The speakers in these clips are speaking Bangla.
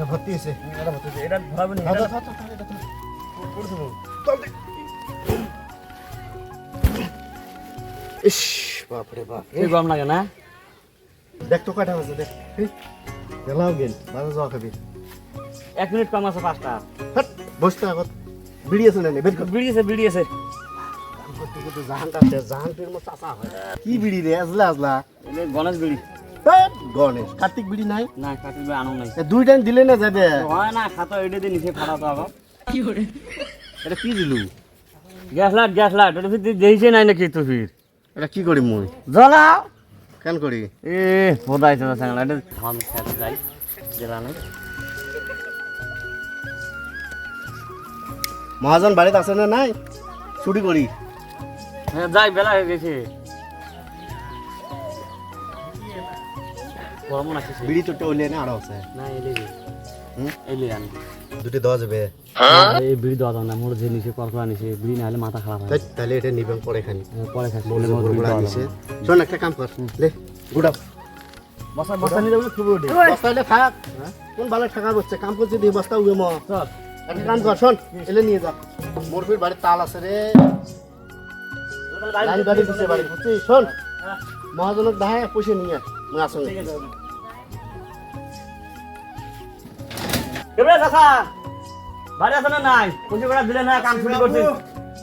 এটা ভর্তি হয়েছে। এটা ধরাবেন ইস বাপরে বাপ, এই গরম লাগে না? দেখ তো কয়টা বাজে, দেখ গেলাও গেল বাজে যাওয়া খাবি। 1 মিনিট কম আছে 5টা। হাট বসতে আগত বিড়ি আছে না নে বের কর। বিড়ি আছে কাম করতে করতে জাহানটা দে, জাহানটির মতো চাচা হয়। কি বিড়ি রে আজলা আজলা? এটা গণেশ বিড়ি। হাট, গণেশ কার্তিক বিড়ি নাই? না কাটির ভাই আনো নাই। এ দুই টাইম দিলে না যাবে। হয় না খাতো এটা দিয়ে নিচে ফাটা তো আবার। এটা কি দিলু? গ্যাস লাইট এটা ফির দেইছে নাই নাকি তো ফির এটা কি করি মুই? জ্বলাও। কেন করি? এ বোধাইছে না সাংলা এটা ধান খেতে যাই জেলা নাই। মহাজন বাড়িতে আছে না নাই? ছুটি করি। হ্যাঁ যাই বেলা হয়ে গেছে। গরম না কিছু বিড়ি তো টলে না আরো আছে। না এলে হুম এলে আনি দুটো দেওয়া যাবে। এই বিড়ি দেওয়া না মোর যে নিচে করকরা নিচে বিড়ি না হলে মাথা খারাপ হয়। তাহলে এটা নিবেন পরে খানি। পরে খাস মোর যে গুড়া নিছে। শোন একটা কাম কর, লে গুড়া বস্তা নিয়ে যাবো খুব ওঠে বস্তা হলে থাক। কোন ভালো টাকা বসছে কাম করছে দিয়ে বস্তা উগে মো। চল একটা কাম কর, শোন এলে নিয়ে যা। মোর ফির বাড়ির তাল আছে রে। লাইন গাড়ি দিছে বাড়ি বুঝছিস? শোন মহাজনক দাহে পয়সা নিয়ে মুই আসুন। ঠিক আছে কেবরে কাকা বাড়ি আছে না নাই? পয়সা কটা দিলে না কাম শুরু করছি।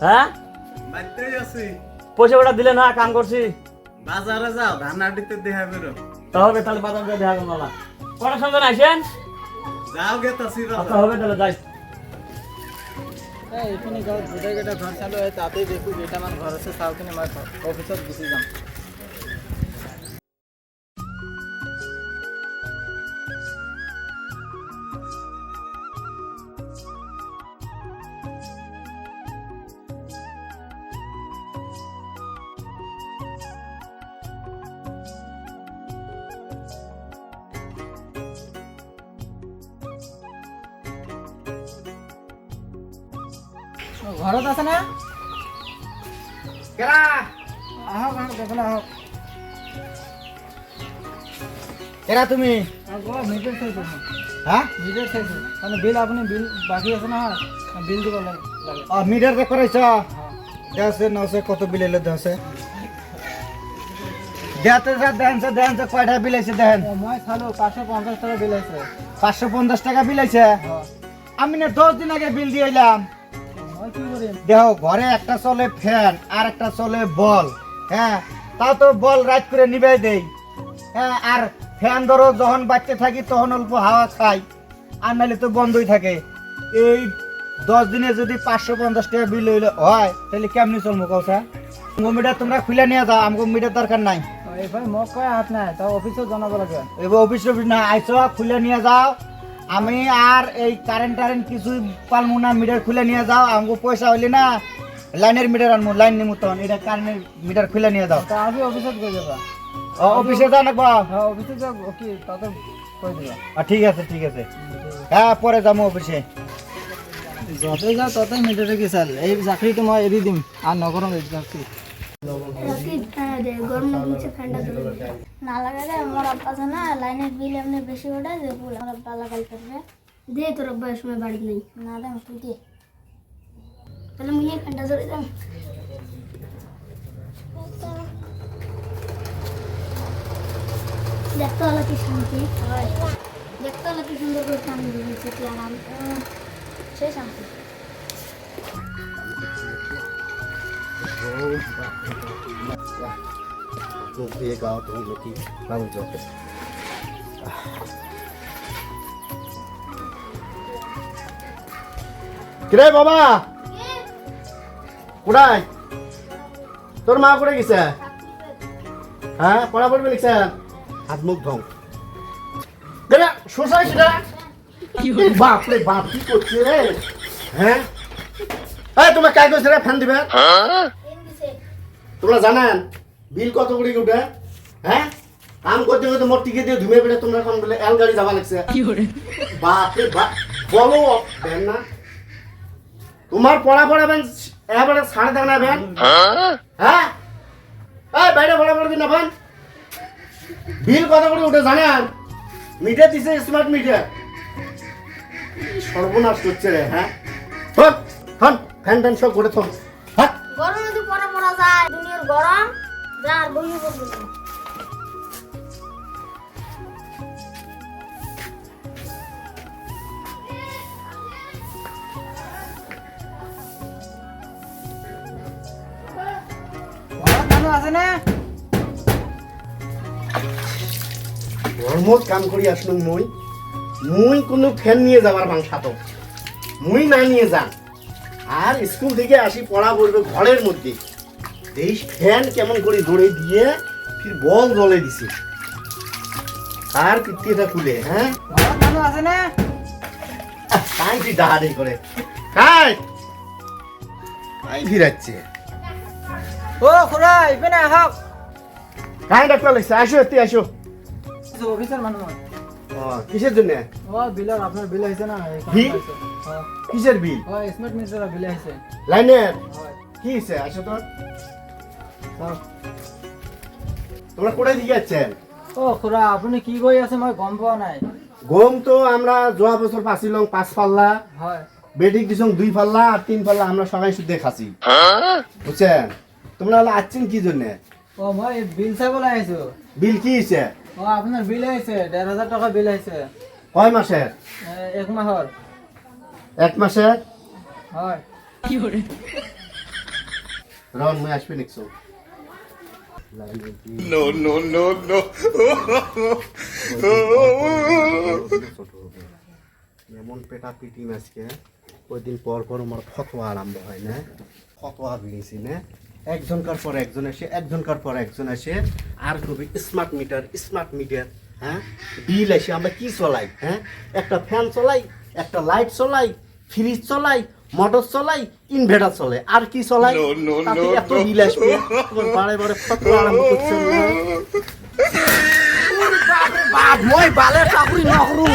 হ্যাঁ বাইতেই আছি। পয়সা কটা দিলে না কাম করছি। বাজারে যাও ধান আটিতে দেখা বেরো। হবে তাহলে বাজার করে দেখা করবো না। কটার সঙ্গে আসেন? যাও গেতাছি আচ্ছা হবে তাহলে যাই। এইখিনি গাঁৱত গোটেইকেইটা ঘৰ চালোঁ তাতেই দেখোঁ কেইটামান ঘৰ আছে চাওঁ কিনে মই অফিচত গুচি যাম। ঘৰত আছে না? কেরা আহক আহক দেখলে আহক। কেরা তুমি? মিটাৰ চাইছোঁ হ্যাঁ মিটাৰ চাইছোঁ মানে বিল আপুনি বিল বাকী আছে নহয় বিল দিব লাগে। মিটার রে করাইছ? দেশে নসে কত বিল এলো দেশে? দেতে যা দেনছে কয়টা বিল আছে দেন? মই চালোঁ 550 টকা বিল আছে। 550 টাকা বিল আছে। আমি না 10 দিন আগে বিল দিয়ে এলাম। মই কি কৰিম? দেখো ঘরে একটা চলে ফ্যান আর একটা চলে বল। হ্যাঁ তাও তো বল রাত করে নিবে দেই। হ্যাঁ আর ফ্যান ধরো যখন বাচ্চা থাকি তখন অল্প হাওয়া খাই আর নাহলে তো বন্ধই থাকে। এই 10 দিনে যদি 550 টাকা বিল হইলে হয় তাহলে কেমনি চলবো কওছা? আমগো মিটার তোমরা খুলে নিয়ে যাও, আমগো মিটার দরকার নাই। এইবাৰ মোক কয় হাত নাই তাও অফিচত জনাব লাগে। এবার অফিস না আইসো খুলে নিয়ে যাও। আমি আর এই কারেন্ট কিছুই পালমু না, মিটার খুলে নিয়ে যাও। আমগো পয়সা হইলে না লাইনের মিটার আনমু, লাইন নিমু তখন এটা কারেন্টের মিটার খুলে নিয়ে যাও। তা আজি অফিচত গৈ যাবা? অফিসে যাও না? হ্যাঁ অফিচত যাও কি তাতে কৈ দিবা। ঠিক আছে ঠিক আছে, হ্যাঁ পরে যাবো অফিসে। য'তে যাওঁ ততে মিটাৰে কি চাল। এই চাকৰিটো মই এৰি দিম আৰু নকৰোঁ এই চাকৰি। গরম লাগছে ঠান্ডা না লাগালে আমার আব্বা আছে না লাইনের বিল এমনি বেশি ওঠে যে বলে আমার আব্বা লাগাই করবে দে তোর আব্বা সময় বাড়ি নেই না দেন তুই দে তাহলে মুই ঠান্ডা ধরে যাম। দেখতে হলো কি শান্তি, দেখতে হলো কি সুন্দর করে শান্তি দিয়েছে কি আরাম, সে শান্তি। ये गाँव तो लोग बांग जाते কিরে বাবা কোথায়? তোর মা কোথায় গেছে? হ্যাঁ পড়া পড়বে লিখছে? হাত মুখ ধং গেলে শোষাই সেটা। বাপ রে বাপ কি করছে রে? হ্যাঁ তোমার কাজ করছে রে ফ্যান দিবে? তোমরা জানেন বিল কত করে উঠে? হ্যাঁ কাম করতে করতে মোট টিকে দিয়ে ধুমে পেলে তোমরা কোন বলে এল গাড়ি যাওয়া লাগছে। বাপ রে বাপ বলো বেন না তোমার পড়া পড়াবেন এবারে ছাড় দেন না বেন? হ্যাঁ বাইরে পড়া পড়বি না বেন? বিল কত করে উঠে জানেন? মিটার দিছে স্মার্ট মিটার। সর্বনাশ করছে রে, হ্যাঁ? হট, হট, ফ্যান ট্যান সব করে থম। হট। গরমে তো পড়া যায় দুনিয়ার গরম যা আর বইয়ে বলবো না। মানুষ আছে না? ধর্মত কাম করি আসলুম মুই কোনো ফ্যান নিয়ে যাবার মাংসাত মুই না নিয়ে যান। আর স্কুল থেকে আসি পড়া করবে ঘরের মধ্যে, এই ফ্যান কেমন করে জোরে দিয়ে ফির বল জলে দিছে আর পিত্তিটা খুলে, হ্যাঁ? মানুষ আছে না? তাই তুই ডাহাডি করে কাই তাই ফিরাচ্ছে ও খুড়া ইবেনে আহক। কাই ডাক্তার লাগছে, আসো তুই আসো। অফিসার মানুষ। ও কিসের জন্য? ও বিল আপনার বিল হয়েছে না? বিল? কিসের বিল? ও স্মার্ট মিটার বিল হয়েছে। লাইনের হয়। কি হয়েছে? আসো তো, তোমরা কোথায় দিকে যাচ্ছেন? ও খুড়া আপনি কি কই আছে মই গম পাওয়া নাই। গম তো আমরা যোৱা বছর পাইছিলাম 5 পাল্লা, হয় বেডিক দিছং 2 পাল্লা আর 3 পাল্লা, আমরা সবাই শুদ্ধে খাসি, বুঝছেন? তোমরা হলো আসছেন কি জন্য? ও মই বিল চাবলৈ আহিছো। বিল কি হয়েছে? ও আপনার বিল হয়েছে 1,500 টাকা বিল হয়েছে কয় মাসের? 1 মাহর। 1 মাসের? হয়। রন মই আসবে নিকছো। এমন পেটা পিটি আজকে ওই দিন পর পর আমার ফতোয়া আরম্ভ হয় না, ফতোয়া বেরিয়েছি না, একজনকার পর একজন আসে, একজনকার পর একজন আসে আর খুবই স্মার্ট মিটার, হ্যাঁ? বিল আসে, আমরা কি চলাই, হ্যাঁ? একটা ফ্যান চলাই, একটা লাইট চলাই, ফ্রিজ চলাই, মোটর চলাই, ইনভার্টার চলে, আর কি চলাই? তাতে এত বিল আসবে, তোমার বারে বারে ফতোয়া আরম্ভ করছে না। বাপ মই বালে চাকরি নকৰো